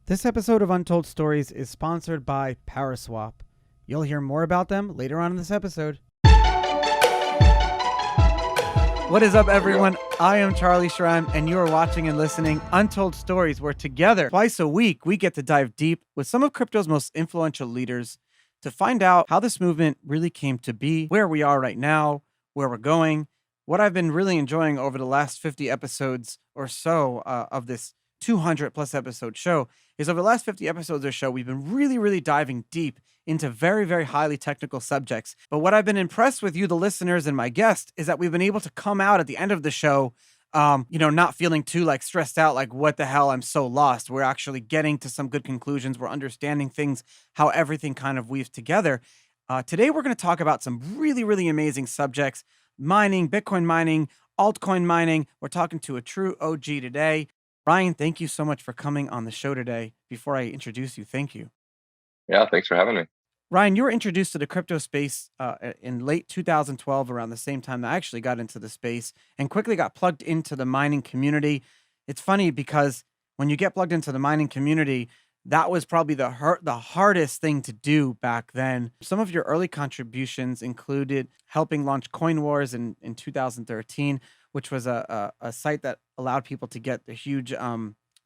This episode of Untold Stories is sponsored by PowerSwap. You'll hear more about them later on in this episode. What is up, everyone? I am Charlie Schreim, and you are watching and listening Untold Stories, where together, twice a week, we get to dive deep with some of crypto's most influential leaders to find out how this movement really came to be, where we are right now, where we're going. What I've been really enjoying over the last 50 episodes or so of this 200 plus episode show is over the last 50 episodes or so, we've been really diving deep into very highly technical subjects. But what I've been impressed with you, the listeners, and my guest is that we've been able to come out at the end of the show, not feeling too stressed out, like what the hell, I'm so lost. We're actually getting to some good conclusions. We're understanding things, how everything kind of weaves together. Today, we're going to talk about some really amazing subjects: mining, Bitcoin mining, altcoin mining. We're talking to a true OG today. Ryan, thank you so much for coming on the show today. Before I introduce you, thank you. Yeah, thanks for having me. Ryan, you were introduced to the crypto space in late 2012, around the same time that I actually got into the space and quickly got plugged into the mining community. It's funny because when you get plugged into the mining community, that was probably the hardest thing to do back then. Some of your early contributions included helping launch Coinwarz in 2013, which was a site that allowed people to get the huge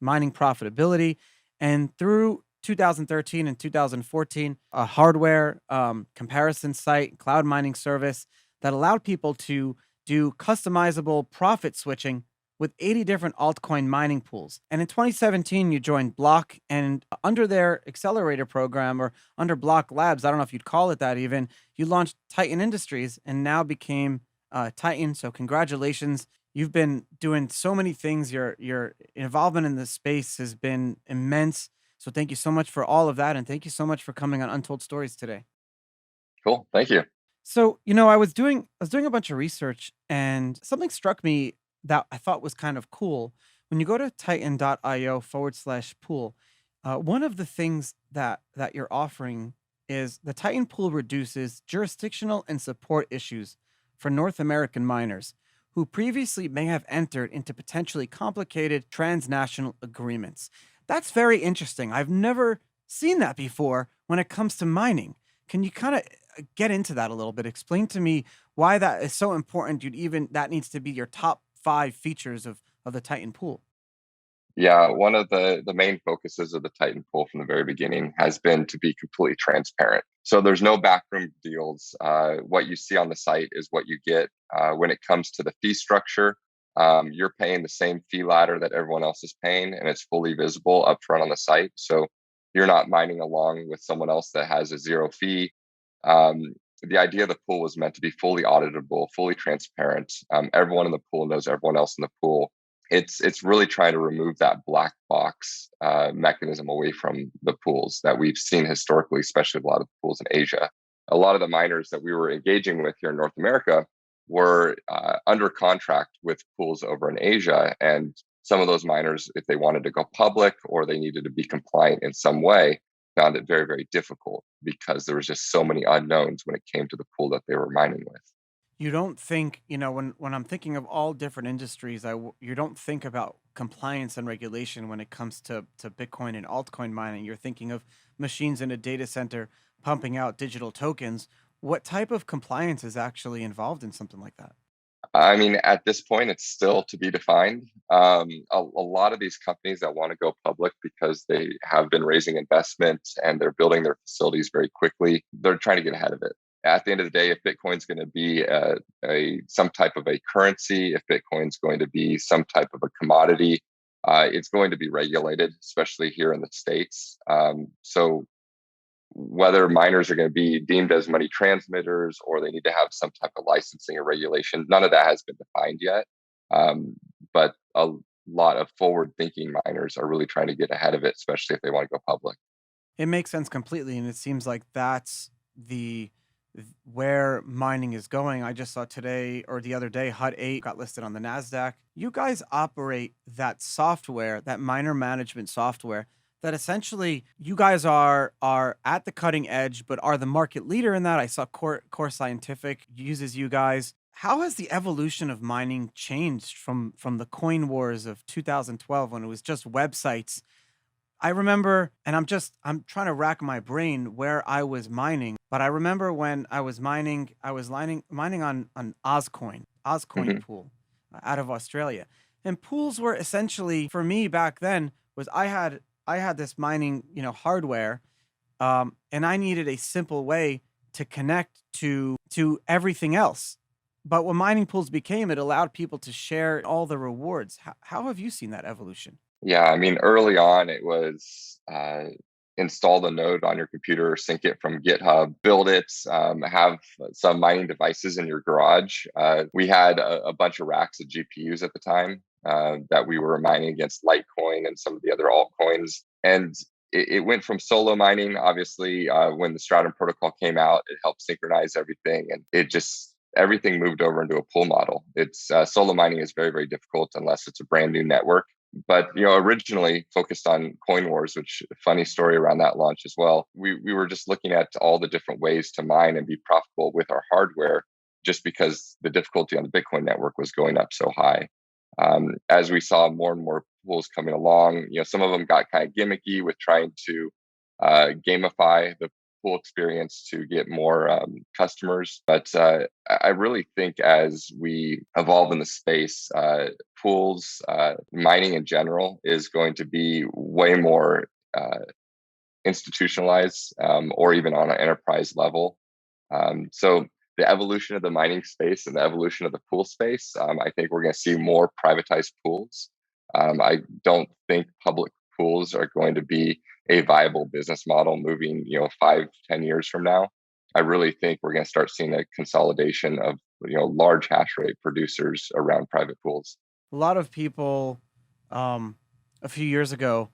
mining profitability. And through 2013 and 2014, a hardware comparison site, cloud mining service that allowed people to do customizable profit switching with 80 different altcoin mining pools. And in 2017, you joined Bloq, and under their accelerator program, or under Bloq Labs, I don't know if you'd call it that even, you launched Titan Industries and now became Titan. So congratulations. You've been doing so many things. Your involvement in this space has been immense. So thank you so much for all of that. And thank you so much for coming on Untold Stories today. Cool. Thank you. So, I was doing a bunch of research, and something struck me that I thought was kind of cool. When you go to titan.io/pool, one of the things that you're offering is the Titan pool reduces jurisdictional and support issues for North American miners who previously may have entered into potentially complicated transnational agreements. That's very interesting. I've never seen that before when it comes to mining. Can you kind of get into that a little bit? Explain to me why that is so important. That needs to be your top 5 features of the Titan pool. Yeah, one of the main focuses of the Titan pool from the very beginning has been to be completely transparent. So there's no backroom deals. What you see on the site is what you get. When it comes to the fee structure, you're paying the same fee ladder that everyone else is paying, and it's fully visible up front on the site. So you're not mining along with someone else that has a zero fee. The idea of the pool was meant to be fully auditable, fully transparent. Everyone in the pool knows everyone else in the pool. It's really trying to remove that black box mechanism away from the pools that we've seen historically, especially a lot of the pools in Asia. A lot of the miners that we were engaging with here in North America were under contract with pools over in Asia. And some of those miners, if they wanted to go public or they needed to be compliant in some way, found it very difficult because there was just so many unknowns when it came to the pool that they were mining with. You don't think, when I'm thinking of all different industries, you don't think about compliance and regulation when it comes to Bitcoin and altcoin mining. You're thinking of machines in a data center pumping out digital tokens. What type of compliance is actually involved in something like that? I mean, at this point, it's still to be defined. A lot of these companies that want to go public because they have been raising investment and they're building their facilities very quickly, they're trying to get ahead of it. At the end of the day, if Bitcoin's going to be some type of a currency, if Bitcoin's going to be some type of a commodity, it's going to be regulated, especially here in the States. So whether miners are going to be deemed as money transmitters or they need to have some type of licensing or regulation, none of that has been defined yet. But a lot of forward-thinking miners are really trying to get ahead of it, especially if they want to go public. It makes sense completely, and it seems like that's where mining is going. I just saw today or the other day, HUD 8 got listed on the NASDAQ. You guys operate that software, that miner management software, that essentially you guys are at the cutting edge, but are the market leader in that. I saw Core Scientific uses you guys. How has the evolution of mining changed from the Coinwarz of 2012 when it was just websites I remember, and I'm trying to rack my brain where I was mining, but I remember when I was mining on an Ozcoin Hmm. pool out of Australia. And pools were essentially, for me back then, was I had this mining, hardware, and I needed a simple way to connect to everything else. But when mining pools became, it allowed people to share all the rewards. How have you seen that evolution? Yeah, I mean, early on, it was install the node on your computer, sync it from GitHub, build it, have some mining devices in your garage. We had a bunch of racks of GPUs at the time that we were mining against Litecoin and some of the other altcoins. And it went from solo mining, obviously, when the Stratum protocol came out, it helped synchronize everything. And everything moved over into a pool model. It's solo mining is very, very difficult unless it's a brand new network, but originally focused on Coinwarz, which funny story around that launch as well. We were just looking at all the different ways to mine and be profitable with our hardware, just because the difficulty on the Bitcoin network was going up so high. As we saw more and more pools coming along, some of them got kind of gimmicky with trying to gamify the pool experience to get more customers. But I really think as we evolve in the space, pools, mining in general is going to be way more institutionalized, or even on an enterprise level. So the evolution of the mining space and the evolution of the pool space, I think we're going to see more privatized pools. I don't think public pools are going to be a viable business model moving, 5-10 years from now. I really think we're going to start seeing a consolidation of, large hash rate producers around private pools. A lot of people, um, a few years ago,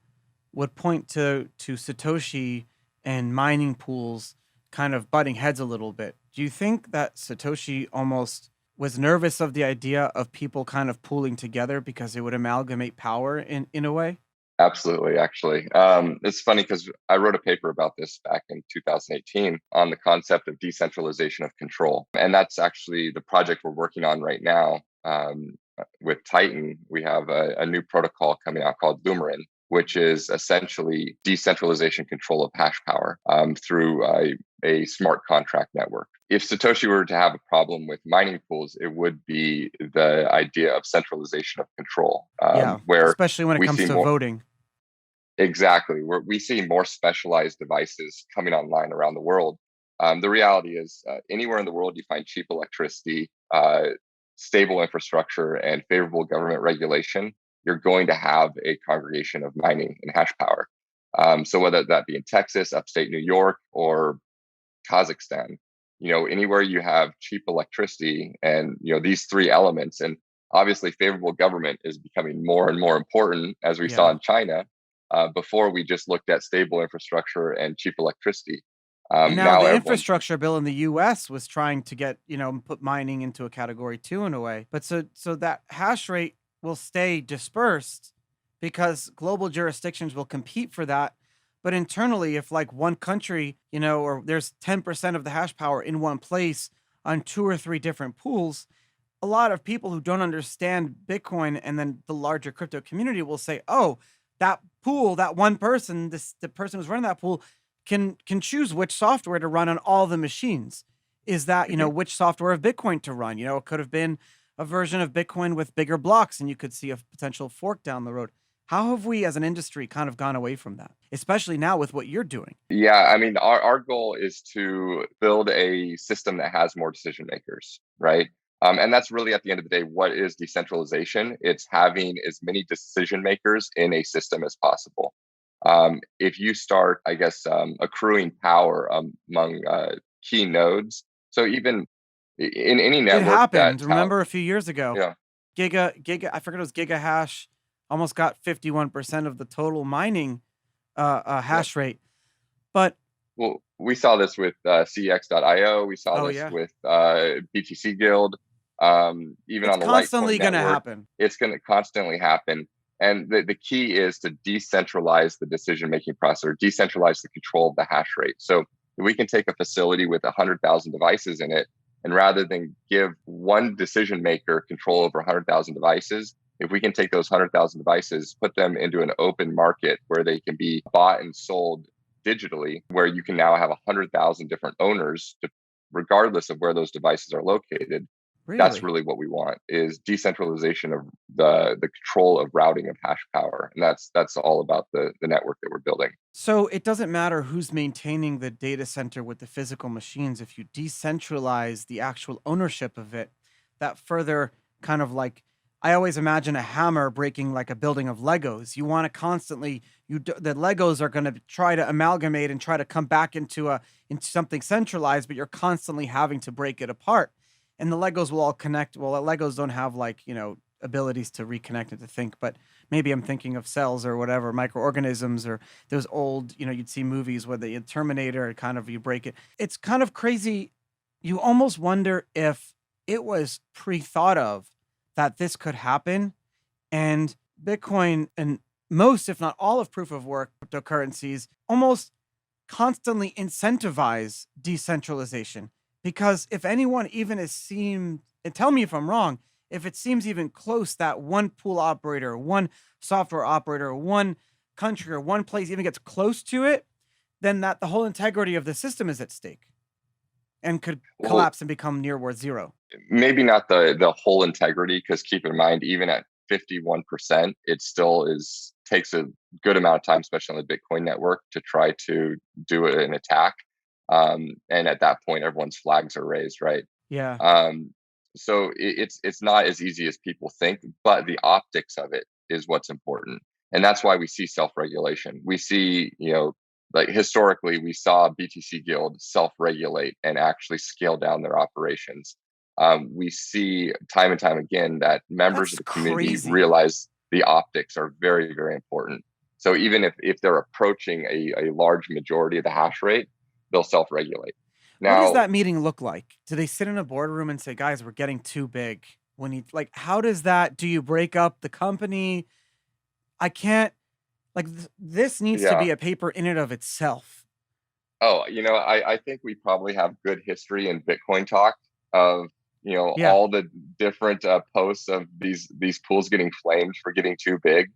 would point to Satoshi and mining pools kind of butting heads a little bit. Do you think that Satoshi almost was nervous of the idea of people kind of pooling together because it would amalgamate power in a way? Absolutely, actually. It's funny because I wrote a paper about this back in 2018 on the concept of decentralization of control. And that's actually the project we're working on right now. With Titan, we have a new protocol coming out called Lumerin, which is essentially decentralization control of hash power through a smart contract network. If Satoshi were to have a problem with mining pools, it would be the idea of centralization of control, Yeah, where especially when it we comes see to more. voting. Exactly. We see more specialized devices coming online around the world. The reality is, anywhere in the world you find cheap electricity, stable infrastructure, and favorable government regulation, you're going to have a congregation of mining and hash power. So whether that be in Texas, upstate New York, or Kazakhstan, anywhere you have cheap electricity and these three elements, and obviously favorable government is becoming more and more important, as we saw Yeah. in China. Before we just looked at stable infrastructure and cheap electricity. And now Now the everyone's infrastructure bill in the US was trying to get, put mining into a category 2 in a way. But so that hash rate will stay dispersed because global jurisdictions will compete for that. But internally, if like one country, or there's 10% of the hash power in one place on two or three different pools, a lot of people who don't understand Bitcoin and then the larger crypto community will say, "Oh, that pool, that one person, the person who's running that pool can choose which software to run on all the machines. Is that, Mhm. which software of Bitcoin to run? It could have been a version of Bitcoin with bigger blocks and you could see a potential fork down the road. How have we as an industry kind of gone away from that, especially now with what you're doing? Yeah, I mean, our goal is to build a system that has more decision makers, right? And that's really at the end of the day, what is decentralization? It's having as many decision makers in a system as possible. If you start, I guess, accruing power among key nodes, so even in any It network that happened. Remember a few years ago, yeah, I forget it was Giga Hash almost got 51% of the total mining yeah. hash rate. But Well, we saw this with CX.io. We saw oh this yeah, with BTC Guild. Even it's on the Litecoin constantly going to network, happen. it's going to constantly happen. And the key is to decentralize the decision making process, or decentralize the control of the hash rate. So we can take a facility with 100,000 devices in it, and rather than give one decision maker control over 100,000 devices, If we can take those 100,000 devices, put them into an open market where they can be bought and sold digitally, where you can now have 100,000 different owners, regardless of where those devices are located. That's Really? really what we want, is decentralization of the control of routing of hash power. And that's all about the network that we're building. So it doesn't matter who's maintaining the data center with the physical machines. If you decentralize the actual ownership of it, that further kind of like, I always imagine a hammer breaking like a building of Legos. You want to constantly, the Legos are going to try to amalgamate and try to come back into something centralized, but you're constantly having to break it apart. And the Legos will all connect. Well, Legos don't have like, abilities to reconnect and to think, but maybe I'm thinking of cells or whatever, microorganisms, or those old, you'd see movies where the Terminator kind of, you break it. It's kind of crazy. You almost wonder if it was pre-thought of that this could happen. And Bitcoin and most, if not all of proof of work cryptocurrencies almost constantly incentivize decentralization. Because if anyone even has seen, and tell me if I'm wrong, if it seems even close that one pool operator, one software operator, one country or one place even gets close to it, then that the whole integrity of the system is at stake and could collapse and become near worth zero. Maybe not the whole integrity, because keep in mind, even at 51%, it still takes a good amount of time, especially on the Bitcoin network, to try to do an attack. And at that point, everyone's flags are raised, right? Yeah. So it's not as easy as people think, but the optics of it is what's important. And that's why we see self-regulation. We see, like historically, we saw BTC Guild self-regulate and actually scale down their operations. We see time and time again that members of the community realize the optics are very, very important. So even if they're approaching a large majority of the hash rate, they'll self-regulate. Now, what does that meeting look like? Do they sit in a boardroom and say, guys, we're getting too big? How does that, do you break up the company? I can't, this needs to be a paper in and of itself. Oh, I think we probably have good history in Bitcoin talk of, all the different posts of these pools getting flamed for getting too big.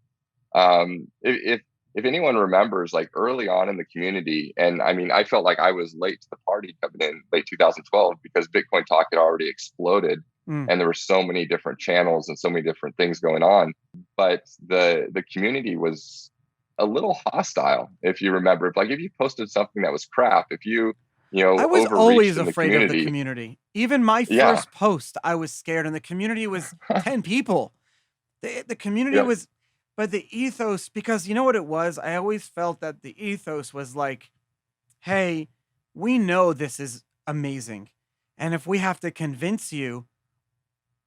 If anyone remembers, like early on in the community, and I mean, I felt like I was late to the party coming in late 2012 because Bitcoin talk had already exploded and there were so many different channels and so many different things going on. But the community was a little hostile, if you remember. Like if you posted something that was crap, if you I was always afraid of the community. community. Even my first post, I was scared, and the community was 10 people. The community was, but the ethos, because you know what it was? I always felt that the ethos was like, hey, we know this is amazing. And if we have to convince you,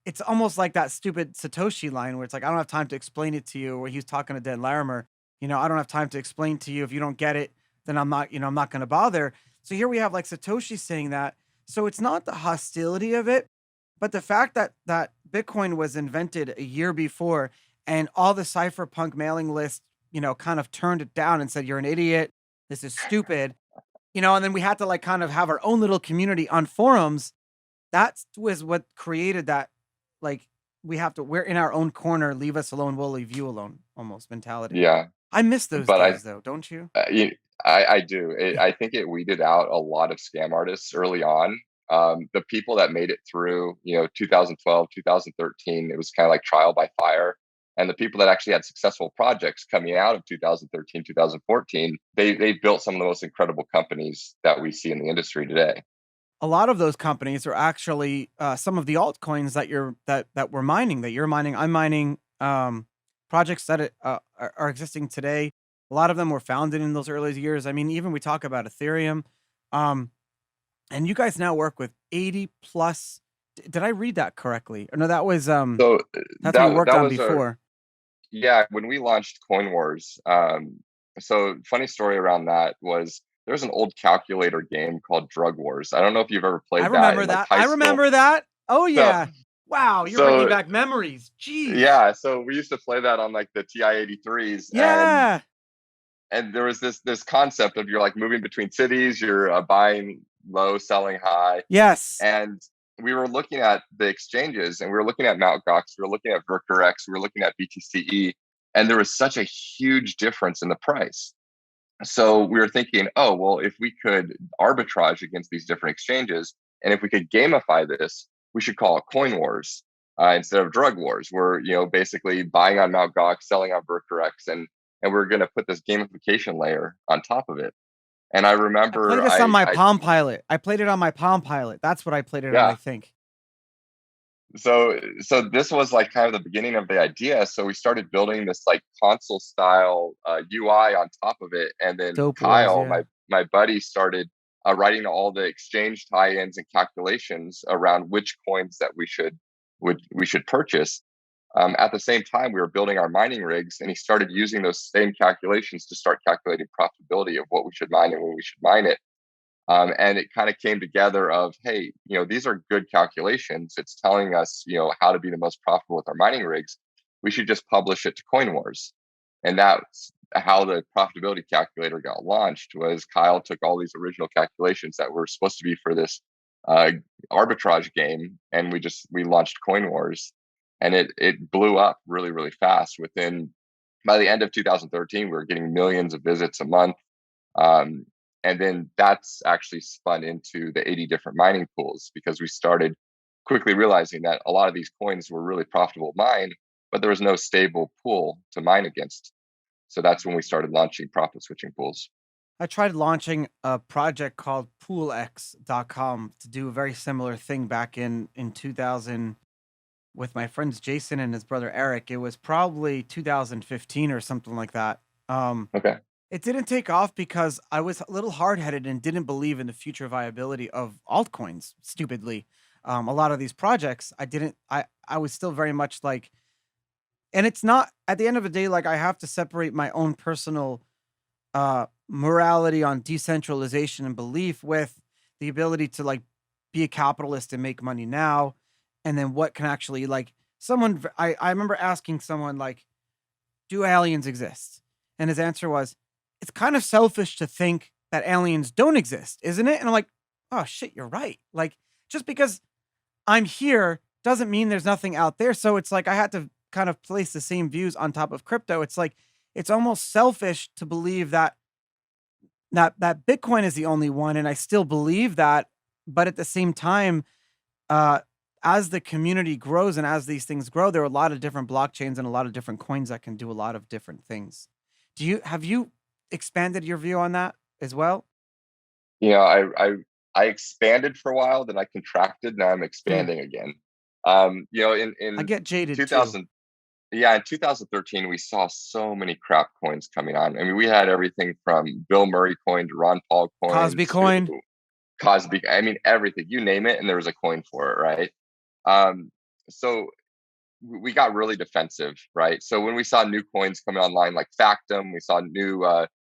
it's almost like that stupid Satoshi line where it's like, I don't have time to explain it to you, where he's talking to Dan Larimer. I don't have time to explain to you. If you don't get it, then I'm not going to bother. So here we have like Satoshi saying that. So it's not the hostility of it, but the fact that Bitcoin was invented a year before and all the cypherpunk mailing list, kind of turned it down and said, you're an idiot. This is stupid. And then we had to like kind of have our own little community on forums. That was what created that, like, we're in our own corner, leave us alone, we'll leave you alone almost mentality. Yeah. I miss those days though, don't you? I do. I think it weeded out a lot of scam artists early on. The people that made it through, 2012, 2013, it was kind of like trial by fire. And the people that actually had successful projects coming out of 2013, 2014, they built some of the most incredible companies that we see in the industry today. A lot of those companies are actually some of the altcoins that we're mining, that you're mining, I'm mining, projects that are existing today. A lot of them were founded in those early years. I mean, even we talk about Ethereum, and you guys now work with 80 plus. Did I read that correctly? Or no, that was so that's what we worked on before. When we launched Coinwarz. So funny story around that was there's an old calculator game called Drug Wars. I don't know if you've ever played that. I remember that. I remember that. Oh yeah. Wow, you're bringing back memories. Jeez. Yeah, so we used to play that on like the TI-83s. Yeah. And there was this concept of you're like moving between cities, you're buying low, selling high. Yes. And we were looking at the exchanges, and we were looking at Mt. Gox, we were looking at VerkerX, we were looking at BTCE, and there was such a huge difference in the price. So we were thinking, oh, well, if we could arbitrage against these different exchanges, and if we could gamify this, we should call it Coinwarz instead of drug wars. We're, basically buying on Mt. Gox, selling on VerkerX, and we're going to put this gamification layer on top of it. And I I played remember this on my Palm Pilot. I played it on my Palm Pilot. That's what I played it on, I yeah. think. So this was like kind of the beginning of the idea. So we started building this like console style UI on top of it, and then Dope Wars, Kyle, yeah. my buddy, started writing all the exchange tie-ins and calculations around which coins that we should purchase. At the same time, we were building our mining rigs, and he started using those same calculations to start calculating profitability of what we should mine and when we should mine it. And it kind of came together of, hey, these are good calculations. It's telling us, how to be the most profitable with our mining rigs. We should just publish it to Coinwarz. And that's how the profitability calculator got launched. Was Kyle took all these original calculations that were supposed to be for this uh, arbitrage game, and we launched Coinwarz, and it blew up really, really fast. By the end of 2013, we were getting millions of visits a month. Um, and then that's actually spun into the 80 different mining pools, because we started quickly realizing that a lot of these coins were really profitable to mine, but there was no stable pool to mine against. So that's when we started launching profit switching pools. I tried launching a project called poolx.com to do a very similar thing back in 2000 with my friends Jason and his brother Eric. It was probably 2015 or something like that. Okay. It didn't take off because I was a little hard-headed and didn't believe in the future viability of altcoins, stupidly. A lot of these projects, I was still very much like, and it's not, at the end of the day, like I have to separate my own personal morality on decentralization and belief with the ability to like be a capitalist and make money now, and then what can actually like I remember asking someone like, do aliens exist? And his answer was, it's kind of selfish to think that aliens don't exist, isn't it? And I'm like, oh shit, you're right. Like, just because I'm here doesn't mean there's nothing out there. So it's like I had to kind of place the same views on top of crypto. It's like it's almost selfish to believe that Bitcoin is the only one, and I still believe that. But at the same time, uh, as the community grows and as these things grow, there are a lot of different blockchains and a lot of different coins that can do a lot of different things. Have you expanded your view on that as well? I expanded for a while, then I contracted, now I'm Hmm. expanding again. In I get jaded too. 2000, yeah, in 2013, we saw so many crap coins coming on. I mean, we had everything from Bill Murray coin to Ron Paul Cosby coins to coin. Cosby. I mean, everything, you name it, and there was a coin for it, right? Um, so we got really defensive, right? So when we saw new coins coming online like Factum, we saw new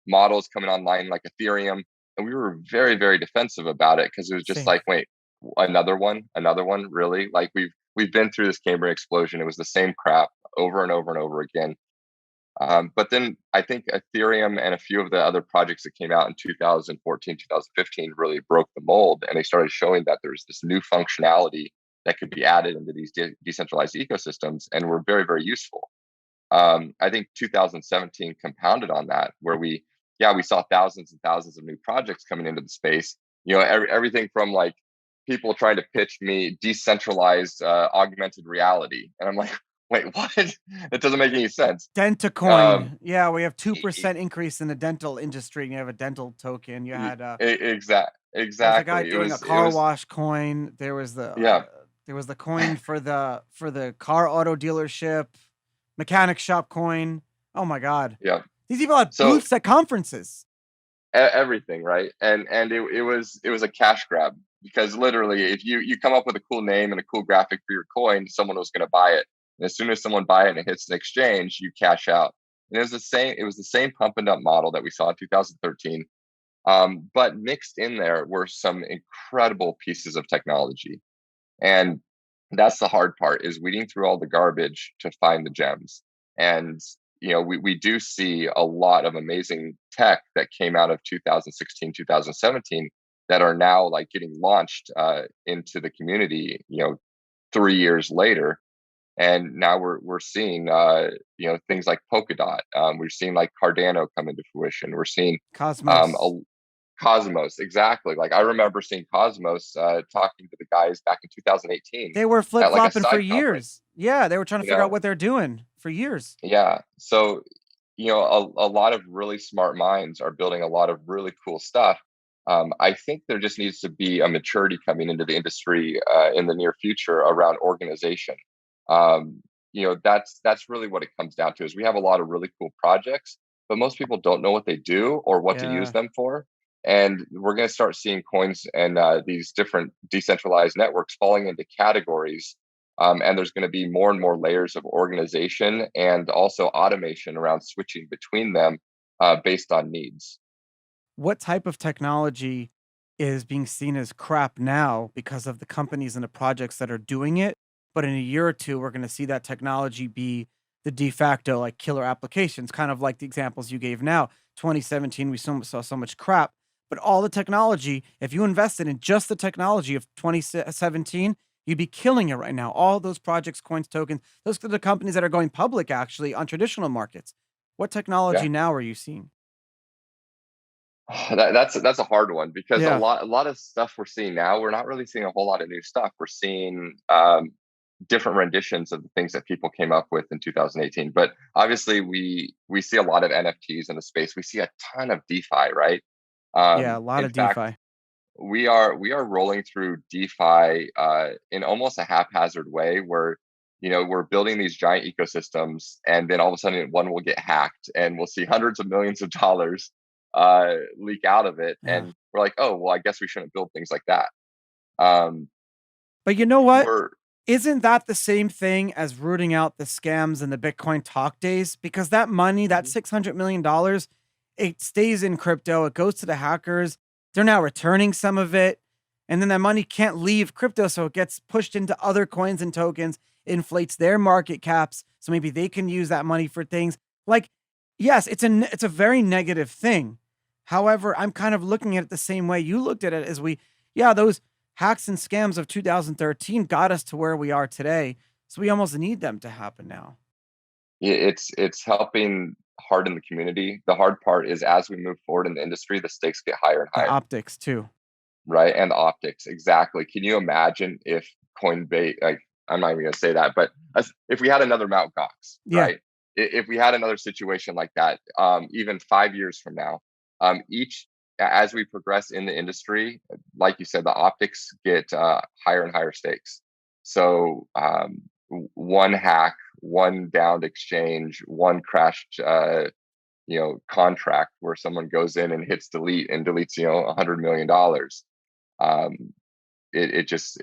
models coming online like Ethereum, and we were very, very defensive about it, because it was just Same. like, wait, another one, really? Like we've been through this Cambrian explosion. It was the same crap over and over and over again. But then I think Ethereum and a few of the other projects that came out in 2014, 2015 really broke the mold, and they started showing that there's this new functionality that could be added into these decentralized ecosystems, and were very, very useful. I think 2017 compounded on that, where we saw thousands and thousands of new projects coming into the space. Everything from like people trying to pitch me decentralized augmented reality, and I'm like, wait, what? It doesn't make any sense. Um, Dentacoin. Yeah, we have 2% increase in the dental industry, and you have a dental token. You had there was a guy exactly. doing a It car was wash coin. yeah. There was the coin for the car auto dealership, mechanic shop coin. Oh my god. Yeah. These people had So booths at conferences. everything, right? And it was a cash grab, because literally, if you come up with a cool name and a cool graphic for your coin, someone was going to buy it, and as soon as someone buy it and it hits an exchange, you cash out. And it was the same pump and dump model that we saw in 2013. But mixed in there were some incredible pieces of technology, and that's the hard part, is weeding through all the garbage to find the gems. And we do see a lot of amazing tech that came out of 2016, 2017, that are now like getting launched into the community, 3 years later. And now we're seeing things like Polkadot. We're seeing like Cardano come into fruition. We're seeing Cosmos. Cosmos, exactly. Like I remember seeing Cosmos talking to the guys back in 2018 They were at like a flip-flopping for side conference. years. Yeah, they were trying to You figure out know, what they're doing for years. yeah. So a lot of really smart minds are building a lot of really cool stuff. I think there just needs to be a maturity coming into the industry in the near future around organization. That's really what it comes down to. Is we have a lot of really cool projects, but most people don't know what they do or what to use Yeah. them for. And we're going to start seeing coins and these different decentralized networks falling into categories. And there's going to be more and more layers of organization and also automation around switching between them based on needs. What type of technology is being seen as crap now because of the companies and the projects that are doing it? But in a year or two, we're going to see that technology be the de facto like killer applications, kind of like the examples you gave now. 2017, we saw so much crap, but all the technology, if you invested in just the technology of 2017, you'd be killing it right now. All those projects, coins, tokens, those are the companies that are going public actually on traditional markets. What technology Yeah. now are you seeing? That's a hard one because a Yeah. lot of stuff we're seeing now, we're not really seeing a whole lot of new stuff. We're seeing different renditions of the things that people came up with in 2018. But obviously, we see a lot of NFTs in the space. We see a ton of DeFi, right? Yeah, a lot In of fact, DeFi. we are rolling through DeFi in almost a haphazard way, where we're building these giant ecosystems, and then all of a sudden one will get hacked, and we'll see hundreds of millions of dollars leak out of it, Yeah. and we're like, oh well, I guess we shouldn't build things like that. Um, But you know what? we're Isn't that the same thing as rooting out the scams in the Bitcoin talk days? Because that money, that Mhm. $600 million, it stays in crypto. It goes to the hackers. They're now returning some of it. And then that money can't leave crypto. So it gets pushed into other coins and tokens, inflates their market caps. So maybe they can use that money for things like, yes, it's a very negative thing. However, I'm kind of looking at it the same way you looked at it as yeah, those hacks and scams of 2013 got us to where we are today. So we almost need them to happen now. it's helping harden the community. The hard part is as we move forward in the industry, the stakes get higher and The higher, optics too. right? And the optics, exactly. Can you imagine if Coinbase, like, I'm not even going to say that, but if we had another Mount Gox, Yeah. right? If we had another situation like that, even 5 years from now, each as we progress in the industry, like you said, the optics get higher and higher stakes. So one hack, one downed exchange, one crashed, contract where someone goes in and hits delete and deletes, $100 million. Um, it just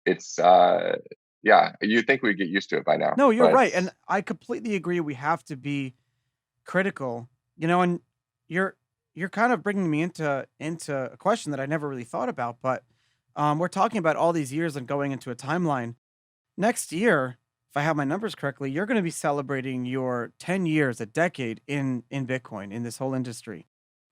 it's yeah, you think we get used to it by now, No, you're but right. And I completely agree. We have to be critical, and you're you're kind of bringing me into a question that I never really thought about, but we're talking about all these years and going into a timeline. Next year, if I have my numbers correctly, you're going to be celebrating your 10 years, a decade in Bitcoin, in this whole industry.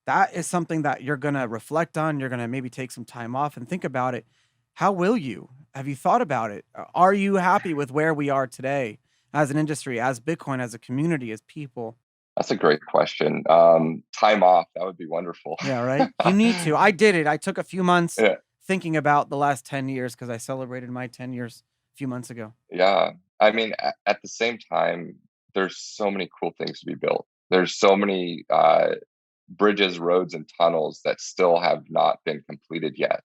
That is something that you're going to reflect on. You're going to maybe take some time off and think about it. How will you? Have you thought about it? Are you happy with where we are today as an industry, as Bitcoin, as a community, as people? that's a great question. Time off, that would be wonderful. Yeah, right. You need to. I did it. I took a few months Yeah, thinking about the last 10 years because I celebrated my 10 years a few months ago. yeah. I mean, at the same time, there's so many cool things to be built. There's so many bridges, roads, and tunnels that still have not been completed yet.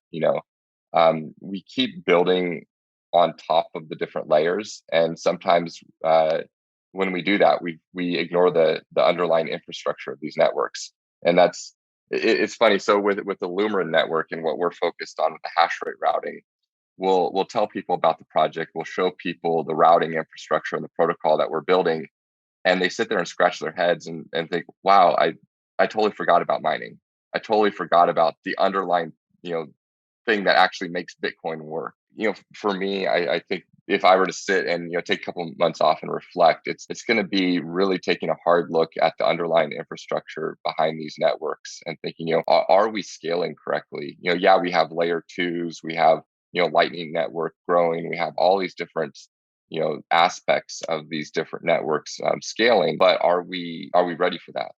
We keep building on top of the different layers, and sometimes when we do that, we ignore the underlying infrastructure of these networks, and it's funny. So with the Lumerin network and what we're focused on with the hash rate routing, we'll tell people about the project, we'll show people the routing infrastructure and the protocol that we're building, and they sit there and scratch their heads and think, wow, I totally forgot about mining. I totally forgot about the underlying, thing that actually makes Bitcoin work. For me, I think if I were to sit and take a couple of months off and reflect, it's going to be really taking a hard look at the underlying infrastructure behind these networks and thinking, are we scaling correctly? Yeah, we have layer twos, we have Lightning Network growing, we have all these different aspects of these different networks scaling, but are we ready for that?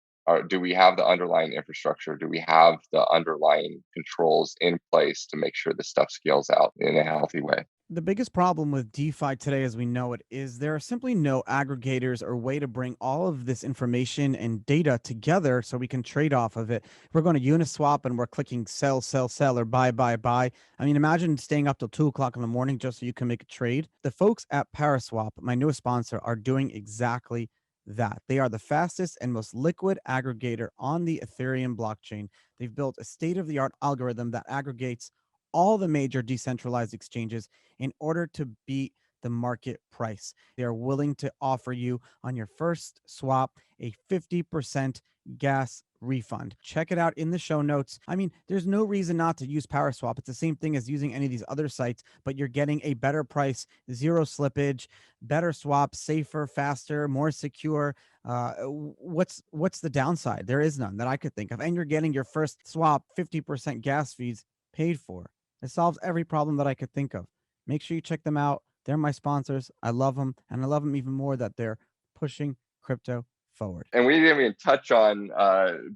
Do we have the underlying infrastructure? Do we have the underlying controls in place to make sure this stuff scales out in a healthy way? The biggest problem with DeFi today, as we know it, is there are simply no aggregators or way to bring all of this information and data together so we can trade off of it. We're going to Uniswap and we're clicking sell, sell, sell, or buy, buy, buy. I mean, imagine staying up till 2 o'clock in the morning just so you can make a trade. The folks at Paraswap, my newest sponsor, are doing exactly that. They are the fastest and most liquid aggregator on the Ethereum blockchain. They've built a state of the art algorithm that aggregates all the major decentralized exchanges in order to beat the market price. They are willing to offer you on your first swap a 50% gas refund. Check it out in the show notes. I mean, there's no reason not to use PowerSwap. It's the same thing as using any of these other sites, but you're getting a better price, zero slippage, better swap, safer, faster, more secure. What's the downside? There is none that I could think of. And you're getting your first swap 50% gas fees paid for. It solves every problem that I could think of. Make sure you check them out. They're my sponsors. I love them. And I love them even more that they're pushing crypto forward. And we didn't even touch on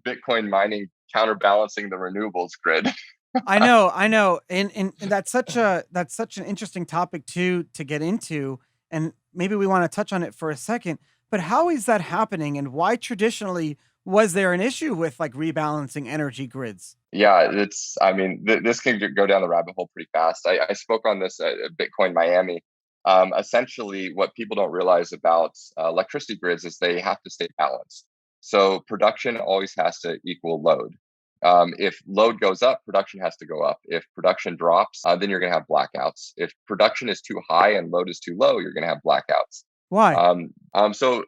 Bitcoin mining counterbalancing the renewables grid. I know. And that's such an interesting topic to get into. And maybe we want to touch on it for a second. But how is that happening? And why traditionally was there an issue with like rebalancing energy grids? Yeah, this can go down the rabbit hole pretty fast. I spoke on this at Bitcoin Miami. Essentially, what people don't realize about electricity grids is they have to stay balanced. So production always has to equal load. If load goes up, production has to go up. If production drops, then you're going to have blackouts. If production is too high and load is too low, you're going to have blackouts. Why? So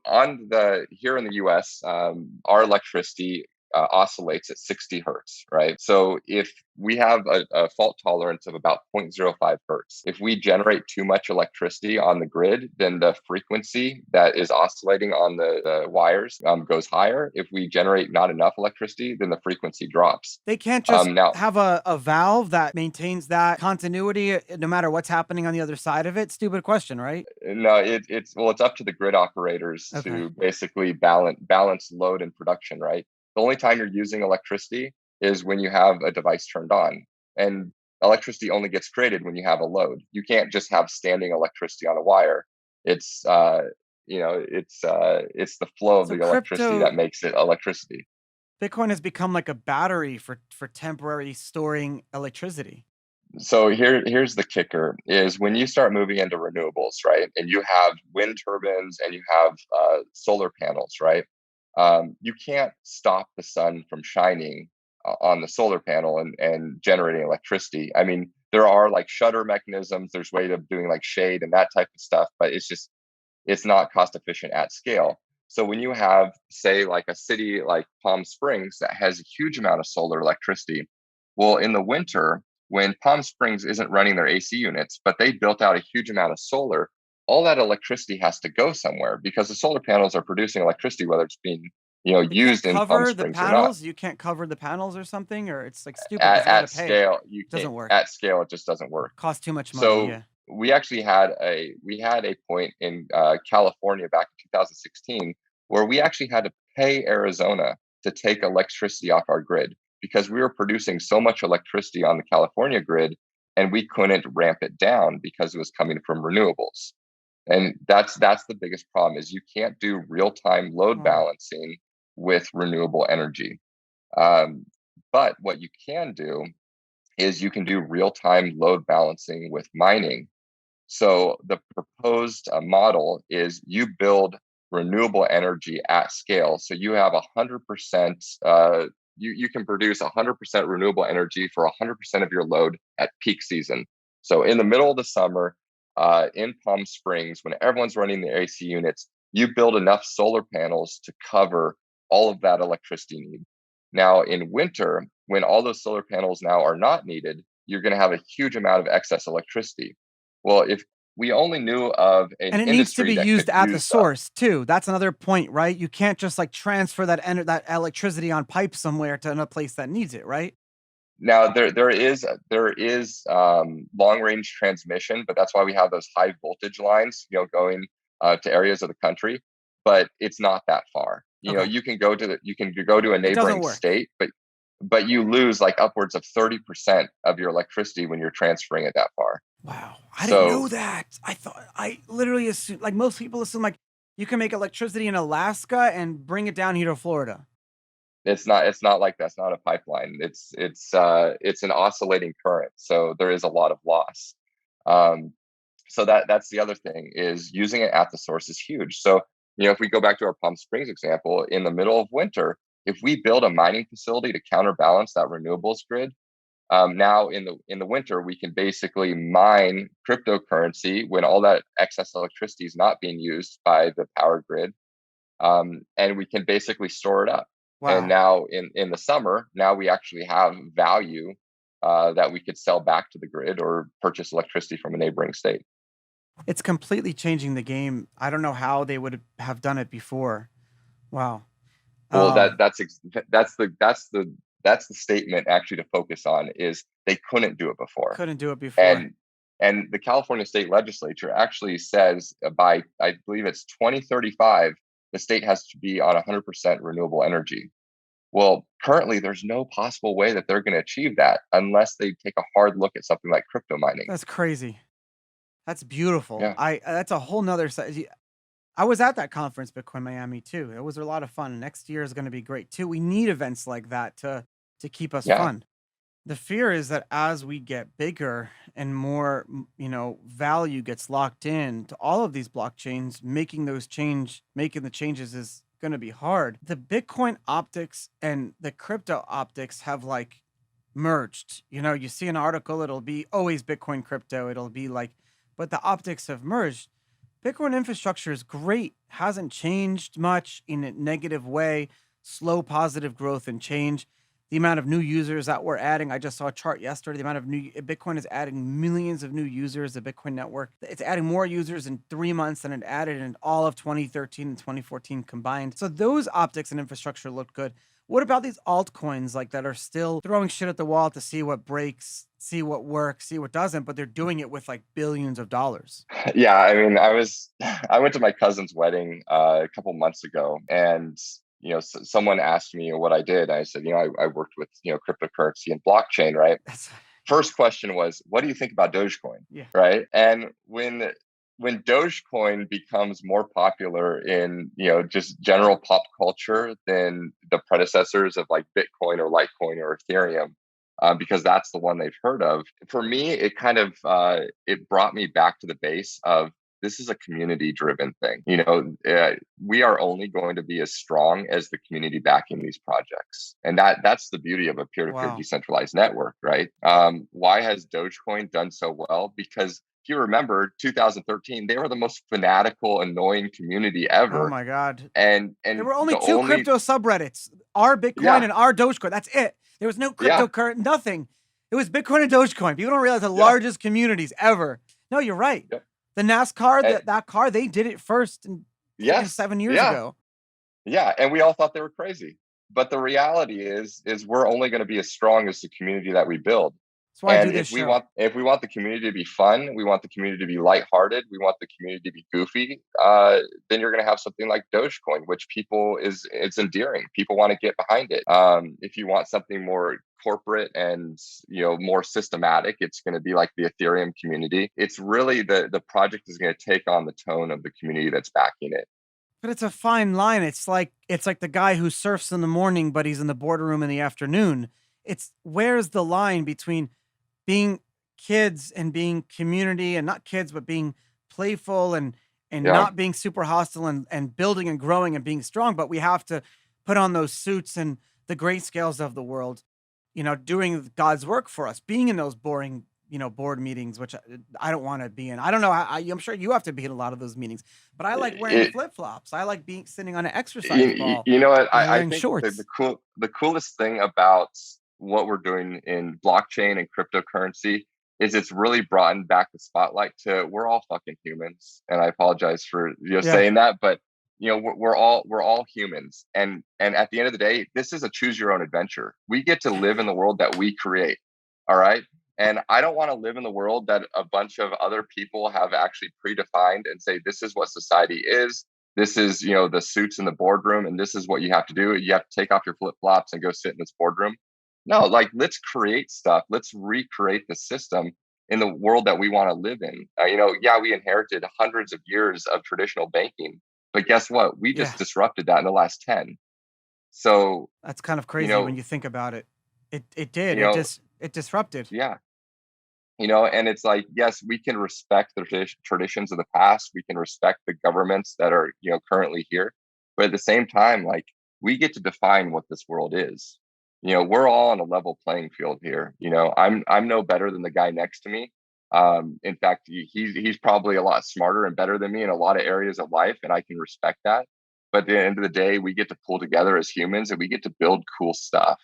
here in the U.S., our electricity oscillates at 60 hertz, right? So if we have a fault tolerance of about 0.05 hertz, if we generate too much electricity on the grid, then the frequency that is oscillating on the wires goes higher. If we generate not enough electricity, then the frequency drops. They can't just have a valve that maintains that continuity no matter what's happening on the other side of it. Stupid question, right? No, it's up to the grid operators to basically balance load and production, right? The only time you're using electricity is when you have a device turned on, and electricity only gets created when you have a load. You can't just have standing electricity on a wire. It's the flow of the electricity that makes it electricity. Bitcoin has become like a battery for temporary storing electricity. So here's the kicker: is when you start moving into renewables, right? And you have wind turbines and you have solar panels, right? You can't stop the sun from shining on the solar panel and generating electricity. I mean, there are like shutter mechanisms, there's way of doing like shade and that type of stuff, but it's not cost efficient at scale. So when you have, say, like a city like Palm Springs that has a huge amount of solar electricity, well, in the winter, when Palm Springs isn't running their AC units, but they built out a huge amount of solar, all that electricity has to go somewhere because the solar panels are producing electricity, whether it's being used in Palm Springs or not. You can't cover the panels or something, or it's like stupid. At scale, it doesn't work. At scale, it just doesn't work. Costs too much money. So yeah. we actually had a point in California back in 2016 where we actually had to pay Arizona to take electricity off our grid because we were producing so much electricity on the California grid and we couldn't ramp it down because it was coming from renewables. And that's the biggest problem is you can't do real-time load balancing with renewable energy. But what you can do is you can do real-time load balancing with mining. So the proposed model is you build renewable energy at scale. So you have 100%, you can produce 100% renewable energy for 100% of your load at peak season. So in the middle of the summer, in Palm Springs, when everyone's running the AC units, you build enough solar panels to cover all of that electricity need. Now in winter, when all those solar panels now are not needed, you're going to have a huge amount of excess electricity. Well, if we only knew of an And it needs to industry be that used could at the use source too. That's another point, right? You can't just like transfer that electricity on pipe somewhere to another place that needs it, right? now there is long range transmission, but that's why we have those high voltage lines, going to areas of the country, but it's not that far. Okay. You can go to a It doesn't neighboring work. state, but you lose like upwards of 30% of your electricity when you're transferring it that far. Wow. I didn't So know that. I literally assume, like most people assume, like you can make electricity in Alaska and bring it down here to Florida. it's not like that's not a pipeline. It's an oscillating current, so there is a lot of loss. Um, so that's the other thing, is using it at the source is huge. So if we go back to our Palm Springs example, in the middle of winter, if we build a mining facility to counterbalance that renewables grid, now in the winter we can basically mine cryptocurrency when all that excess electricity is not being used by the power grid, and we can basically store it up. And Wow. now in the summer, now we actually have value that we could sell back to the grid or purchase electricity from a neighboring state. It's completely changing the game. I don't know how they would have done it before. Wow. Well, Um, that's the statement actually to focus on, is they couldn't do it before. couldn't do it before. And the California state legislature actually says by, I believe it's 2035, the state has to be on 100% renewable energy. Well, currently there's no possible way that they're going to achieve that unless they take a hard look at something like crypto mining. That's crazy. That's beautiful. Yeah. That's a whole nother side. I was at that conference, Bitcoin Miami too. It was a lot of fun. Next year is going to be great too. We need events like that to keep us Yeah. fun. The fear is that as we get bigger and more, value gets locked in to all of these blockchains, making the changes is going to be hard. The Bitcoin optics and the crypto optics have like merged. You see an article, it'll be always Bitcoin crypto. It'll be like, but the optics have merged. Bitcoin infrastructure is great, hasn't changed much in a negative way, slow positive growth and change. The amount of new users that we're adding, I just saw a chart yesterday. The amount of new Bitcoin is adding millions of new users. The Bitcoin network, it's adding more users in 3 months than it added in all of 2013 and 2014 combined. So those optics and infrastructure look good. What about these altcoins like that are still throwing shit at the wall to see what breaks, see what works, see what doesn't, but they're doing it with like billions of dollars? Yeah, I mean, I went to my cousin's wedding a couple months ago, and someone asked me what I did. I said, I worked with cryptocurrency and blockchain, right? That's First question was, what do you think about Dogecoin? yeah. Right? And when Dogecoin becomes more popular in just general pop culture than the predecessors of like Bitcoin or Litecoin or Ethereum, because that's the one they've heard of. For me, it kind of it brought me back to the base of, this is a community driven thing. We are only going to be as strong as the community backing these projects, and that's the beauty of a peer-to-peer Wow. decentralized network, right? Why has Dogecoin done so well? Because if you remember 2013, they were the most fanatical, annoying community Oh ever. my God. And There were only the two only crypto subreddits, our Bitcoin Yeah, and our Dogecoin. That's it. There was no yeah, cryptocurrency, nothing. It was Bitcoin and Dogecoin. People don't realize the yeah, largest communities ever. No, you're right. yeah. The NASCAR, And that car, they did it first and freaking yes, 7 years yeah. ago. Yeah, and we all thought they were crazy. But the reality is we're only going to be as strong as the community that we build. That's why I do And this if we show. want the community to be fun, we want the community to be lighthearted, we want the community to be goofy, then you're going to have something like Dogecoin, which it's endearing. People want to get behind it. If you want something more corporate and more systematic, it's going to be like the Ethereum community. It's really the project is going to take on the tone of the community that's backing it. But it's a fine line. It's like the guy who surfs in the morning, but he's in the boardroom in the afternoon. It's where's the line between being kids and being community, and not kids, but being playful and Yeah. not being super hostile and building and growing and being strong. But we have to put on those suits and the grayscales of the world, doing God's work for us, being in those boring, board meetings, which I don't want to be in. I don't know. I'm sure you have to be in a lot of those meetings, but I like wearing It, flip flops. I like sitting on an exercise you, ball you know what? and I wearing think shorts. the coolest thing about what we're doing in blockchain and cryptocurrency is it's really brought back the spotlight to we're all fucking humans. And I apologize for Yeah. saying that, but we're all humans. And at the end of the day, this is a choose your own adventure. We get to live in the world that we create. All right. And I don't want to live in the world that a bunch of other people have actually predefined and say, this is what society is. This is, the suits in the boardroom, and this is what you have to do. You have to take off your flip flops and go sit in this boardroom. No, like, let's create stuff. Let's recreate the system in the world that we want to live in. Yeah, we inherited hundreds of years of traditional banking, but guess what? We Yeah. just disrupted that in the last 10. So, That's kind of you crazy when know, you think about it. It did. you know, It disrupted. yeah, and it's like, yes, we can respect the traditions of the past. We can respect the governments that are, currently here. But at the same time, like, we get to define what this world is. We're all on a level playing field here. I'm no better than the guy next to me. In fact, he's probably a lot smarter and better than me in a lot of areas of life, and I can respect that. But at the end of the day, we get to pull together as humans and we get to build cool stuff.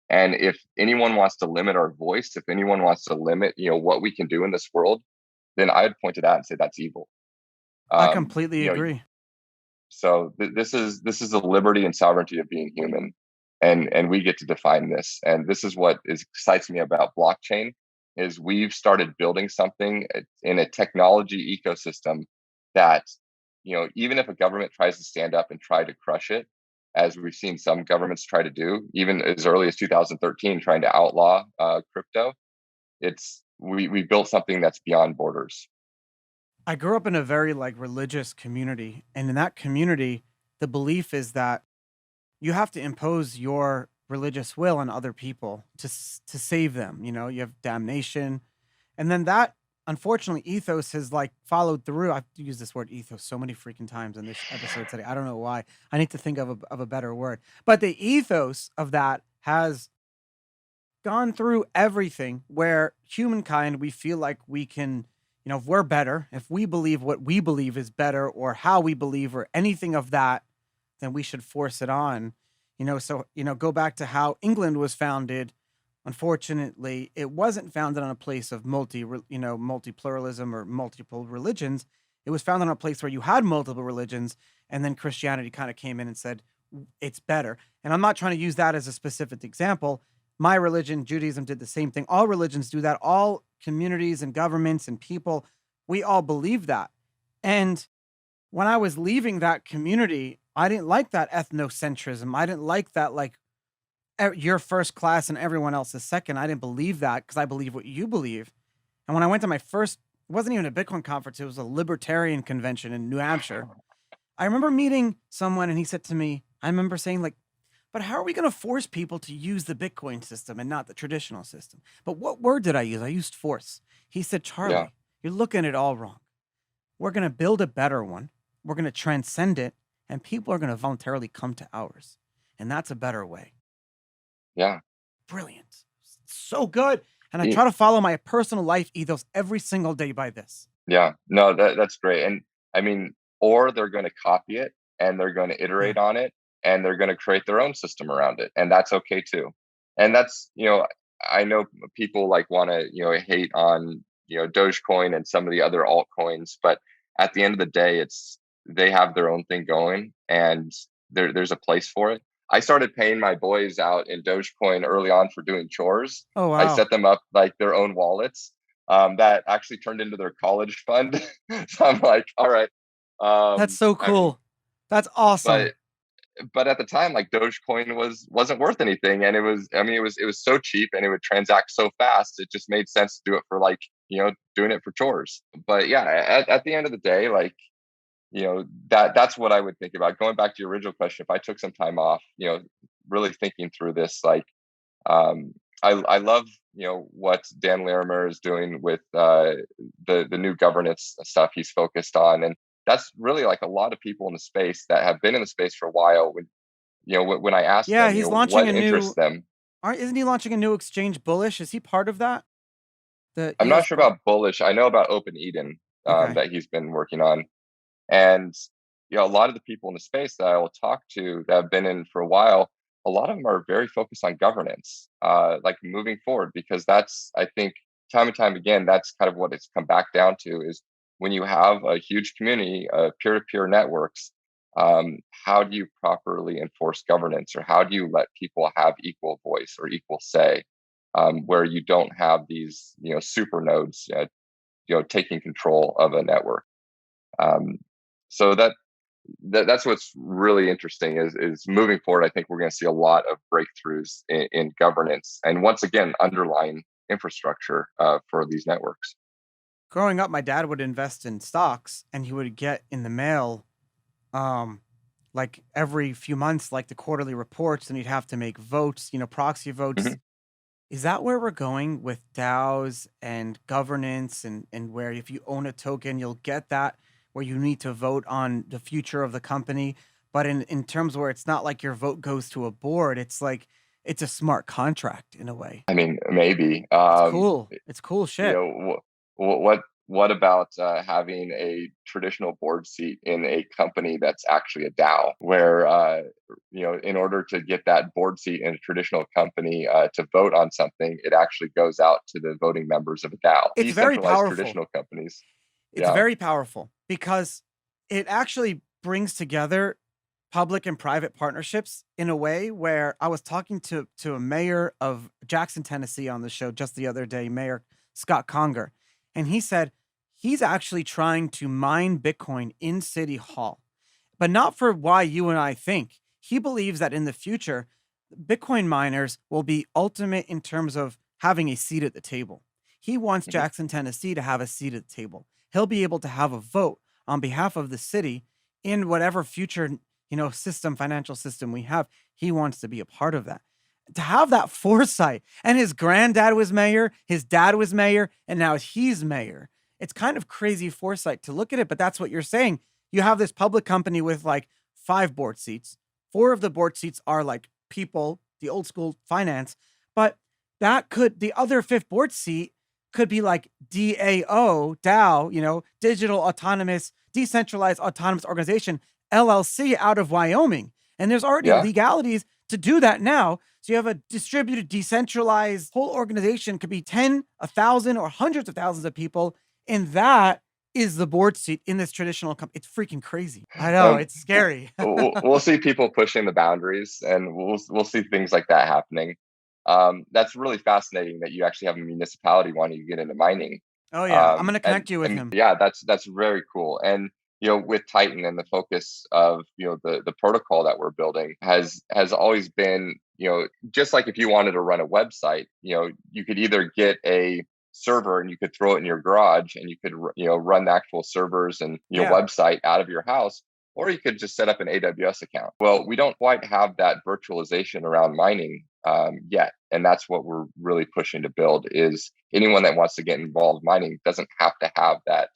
And if anyone wants to limit our voice, if anyone wants to limit, what we can do in this world, then I'd point to that and say that's evil. I Um, completely you know, agree. so this is the liberty and sovereignty of being human, and we get to define this. And this is what excites me about blockchain is we've started building something in a technology ecosystem that, even if a government tries to stand up and try to crush it, as we've seen some governments try to do, even as early as 2013, trying to outlaw crypto, we built something that's beyond borders. I grew up in a very religious community, and in that community, the belief is that you have to impose your religious will on other people to save them. You have damnation, and then that unfortunately ethos has followed through. I've used this word ethos so many freaking times in this episode today. I don't know why. I need to think of a better word. But the ethos of that has gone through everything where humankind, we feel like we can, if we're better, if we believe what we believe is better or how we believe or anything of that, then we should force it on. So, go back to how England was founded. Unfortunately, it wasn't founded on a place of multi pluralism or multiple religions. It was founded on a place where you had multiple religions, and then Christianity kind of came in and said it's better. And I'm not trying to use that as a specific example. My religion, Judaism, did the same thing. All religions do that. All communities and governments and people, we all believe that. And when I was leaving that community, I didn't like that ethnocentrism. I didn't like that, you're first class and everyone else is second. I didn't believe that because I believe what you believe. And when I went to my first, it wasn't even a Bitcoin conference, it was a libertarian convention in New Hampshire. I remember meeting someone and he said to me, I remember saying, but how are we going to force people to use the Bitcoin system and not the traditional system? But what word did I use? I used force. He said, Yeah, Charlie, you're looking at it all wrong. We're going to build a better one. We're going to transcend it, and people are going to voluntarily come to ours. And that's a better way. yeah. Brilliant. So good. And I E- try to follow my personal life ethos every single day by this. Yeah, no, that's great. And I mean, or they're going to copy it and they're going to Yeah. iterate on it and they're going to create their own system around it. And that's okay too. And that's, I know people want to, hate on, Dogecoin and some of the other altcoins, but at the end of the day, they have their own thing going and there's a place for it. I started paying my boys out in Dogecoin early on for doing chores. Oh, I wow. set them up their own wallets that actually turned into their college fund. So I'm like, all right. That's so cool. That's awesome. But at the time, Dogecoin wasn't worth anything, and it was so cheap, and it would transact so fast. It just made sense to do it for doing it for chores. But yeah, at the end of the day, that's what I would think about. Going back to your original question, if I took some time off, really thinking through this, um, I love what Dan Larimer is doing with the new governance stuff he's focused on, and that's really a lot of people in the space that have been in the space for a while. When I ask Yeah, them, he's launching what a interests new them, isn't he launching a new exchange Bullish? Is he part of that? The I'm not EOS sure Bull. about Bullish. I know about Open Eden Okay. that he's been working on, and a lot of the people in the space that I will talk to that have been in for a while a lot of them are very focused on governance, like moving forward, because that's, I think, time and time again, that's kind of what it's come back down to is when you have a huge community of peer-to-peer networks, how do you properly enforce governance, or how do you let people have equal voice or equal say, where you don't have these, super nodes, taking control of a network. Um, so that's what's really interesting is moving forward. I think we're going to see a lot of breakthroughs in governance, and once again, underlying infrastructure for these networks. Growing up, my dad would invest in stocks, and he would get in the mail, um, like every few months, like the quarterly reports, and he'd have to make votes, proxy votes. Mhm. Is that where we're going with DAOs and governance, and where if you own a token, you'll get that where you need to vote on the future of the company? But in terms where it's not like your vote goes to a board, it's like it's a smart contract in a way. I mean, maybe. It's cool. It's cool You shit. know, what about having a traditional board seat in a company that's actually a DAO, where in order to get that board seat in a traditional company to vote on something, it actually goes out to the voting members of a DAO. It's very Decentralized powerful. traditional companies, It's yeah. very powerful because it actually brings together public and private partnerships in a way where I was talking to a mayor of Jackson, Tennessee on the show just the other day, Mayor Scott Conger, and he said he's actually trying to mine Bitcoin in City Hall, but not for why you and I think. He believes that in the future, Bitcoin miners will be ultimate in terms of having a seat at the table. He wants Mhm. Jackson, Tennessee to have a seat at the table. He'll be able to have a vote on behalf of the city in whatever future, system, financial system we have. He wants to be a part of that. To have that foresight, and his granddad was mayor, his dad was mayor, and now he's mayor. It's kind of crazy foresight to look at it, but that's what you're saying. You have this public company with like 5 board seats. 4 of the board seats are like people, the old school finance, but the other fifth board seat could be like DAO, digital autonomous, decentralized autonomous organization, LLC out of Wyoming. And there's already Yeah. legalities to do that now. So you have a distributed, decentralized whole organization, could be 10, 1,000, or hundreds of thousands of people. And that is the board seat in this traditional company. It's freaking crazy. I know, Um, it's scary. we'll see people pushing the boundaries, and we'll see things like that happening. That's really fascinating that you actually have a municipality wanting to get into mining. Oh yeah, I'm gonna And connect you with him. yeah, that's very cool. And with Titan, and the focus of the protocol that we're building has always been, just like if you wanted to run a website, you could either get a server and you could throw it in your garage, and you could run the actual servers and Yeah. website out of your house, or you could just set up an AWS account. Well, we don't quite have that virtualization around mining yet, and that's what we're really pushing to build. Is anyone that wants to get involved mining doesn't have to have that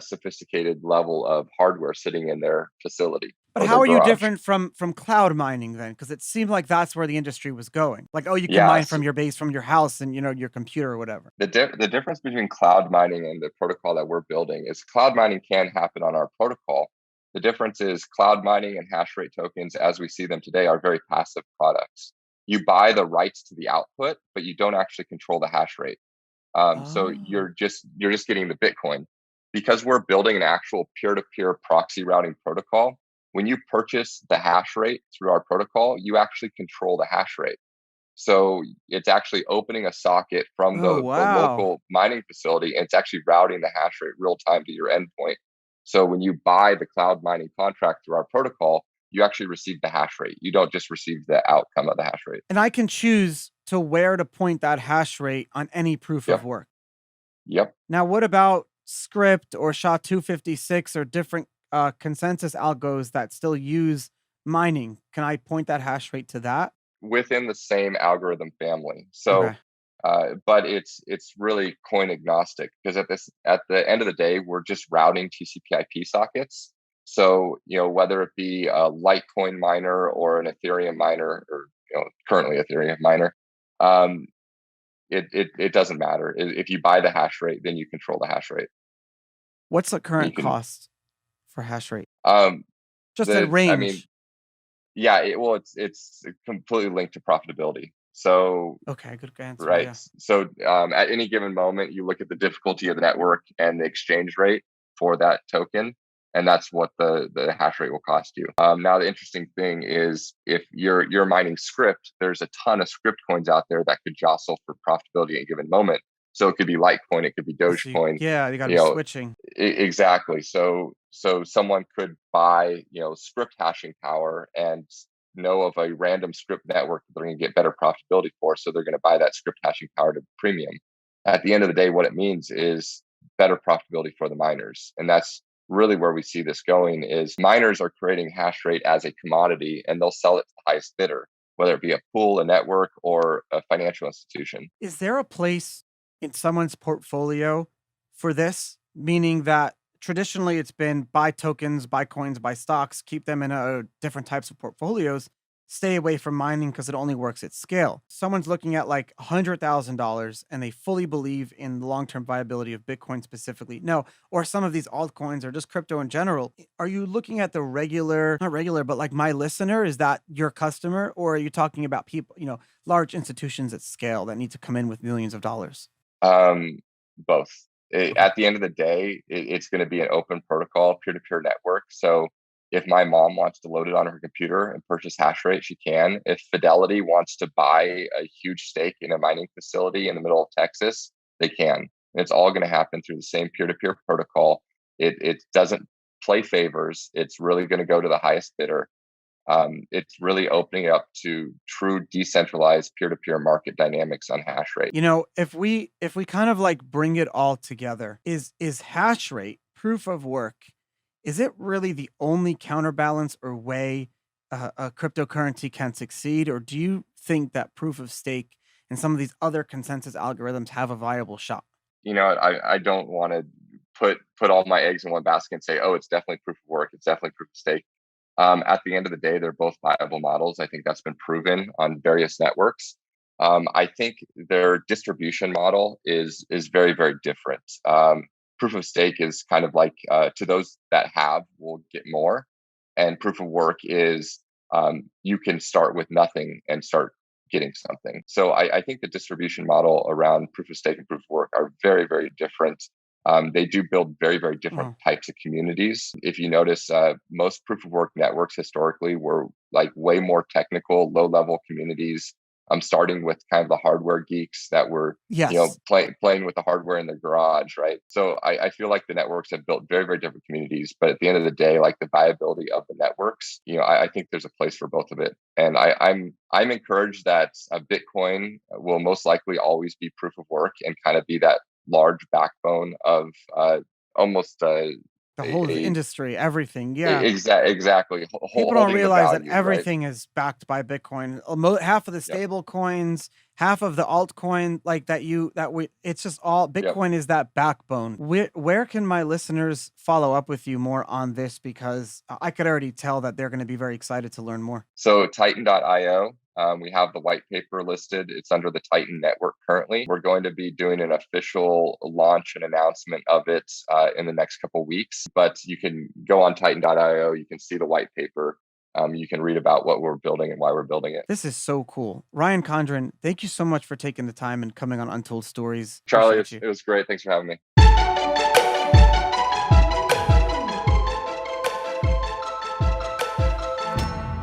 sophisticated level of hardware sitting in their facility But or how their are you garage. different from cloud mining then? Because it seemed like that's where the industry was going. Like, oh, you can mine Yes, from your base, from your house, and your computer or whatever. the difference between cloud mining and the protocol that we're building is cloud mining can happen on our protocol. The difference is cloud mining and hash rate tokens, as we see them today, are very passive products. You buy the rights to the output, but you don't actually control the hash rate. So Oh. you're just getting the Bitcoin. Because we're building an actual peer-to-peer proxy routing protocol. When you purchase the hash rate through our protocol, you actually control the hash rate. So it's actually opening a socket from Oh the wow. local mining facility, and it's actually routing the hash rate real time to your endpoint. So when you buy the cloud mining contract through our protocol, you actually receive the hash rate. You don't just receive the outcome of the hash rate. And I can choose to where to point that hash rate on any proof of Yep. work. Yep. Now, what about script or SHA-256 or different consensus algos that still use mining? Can I point that hash rate to that? Within the same algorithm family. So, Okay. but it's really coin agnostic, because at the end of the day, we're just routing TCP/IP sockets. So whether it be a Litecoin miner or an Ethereum miner, or currently Ethereum miner, um, it doesn't matter. If you buy the hash rate, then you control the hash rate. What's the And you current can cost for hash rate? um, Just a I mean, range. Yeah, it's completely linked to profitability. So Okay, good answer. right, Yeah. so at any given moment, you look at the difficulty of the network and the exchange rate for that token, and that's what the hash rate will cost you. Now, the interesting thing is if you're mining script, there's a ton of script coins out there that could jostle for profitability at a given moment. So it could be Litecoin, it could be Oh, so Dogecoin, yeah, you got to you be know, switching. exactly. So someone could buy, script hashing power and know of a random script network that they're going to get better profitability for. So they're going to buy that script hashing power to premium. At the end of the day, what it means is better profitability for the miners. And that's really where we see this going is miners are creating hash rate as a commodity and they'll sell it to the highest bidder, whether it be a pool, a network, or a financial institution. Is there a place in someone's portfolio for this? Meaning that traditionally it's been buy tokens, buy coins, buy stocks, keep them in different types of portfolios, stay away from mining because it only works at scale. Someone's looking at like $100,000 and they fully believe in the long term viability of Bitcoin specifically. No, or some of these altcoins or just crypto in general. Are you looking at the regular, not regular, but like my listener? Is that your customer? Or are you talking about people, large institutions at scale that need to come in with millions of dollars? Um, Both. Okay. At the end of the day, it's going to be an open protocol, peer-to-peer network. So if my mom wants to load it on her computer and purchase hash rate, she can. If Fidelity wants to buy a huge stake in a mining facility in the middle of Texas, they can. And it's all going to happen through the same peer-to-peer protocol. It doesn't play favors. It's really going to go to the highest bidder. It's really opening it up to true decentralized peer-to-peer market dynamics on hash rate. If we kind of like bring it all together, is hash rate proof of work? Is it really the only counterbalance or way a cryptocurrency can succeed, or do you think that proof of stake and some of these other consensus algorithms have a viable shot? I don't want to put all my eggs in one basket and say, oh, it's definitely proof of work, it's definitely proof of stake. At the end of the day, they're both viable models. I think that's been proven on various networks. I think their distribution model is very, very different. Proof of stake is kind of like to those that have will get more, and proof of work is you can start with nothing and start getting something. So I think the distribution model around proof of stake and proof of work are very, very different. They do build very, very different Oh, types of communities. If you notice, most proof of work networks historically were like way more technical, low level communities. Starting with kind of the hardware geeks that were, yes. playing with the hardware in their garage, right? So I feel like the networks have built very, very different communities. But at the end of the day, like the viability of the networks, I think there's a place for both of it. And I'm encouraged that Bitcoin will most likely always be proof of work and kind of be that large backbone of almost The whole a industry, everything. Yeah. exactly People don't holding the realize that value, right? everything is backed by Bitcoin. Half of the Yep, stable coins, half of the altcoin, like it's just all yep. Bitcoin is that backbone. Where can my listeners follow up with you more on this? Because I could already tell that they're going to be very excited to learn more. So Titan.io, we have the white paper listed. It's under the Titan network currently. We're going to be doing an official launch and announcement of it in the next couple weeks. But you can go on Titan.io. You can see the white paper. You can read about what we're building and why we're building it. This is so cool. Ryan Condron, thank you so much for taking the time and coming on Untold Stories. Charlie, Appreciate you. it was great. Thanks for having me.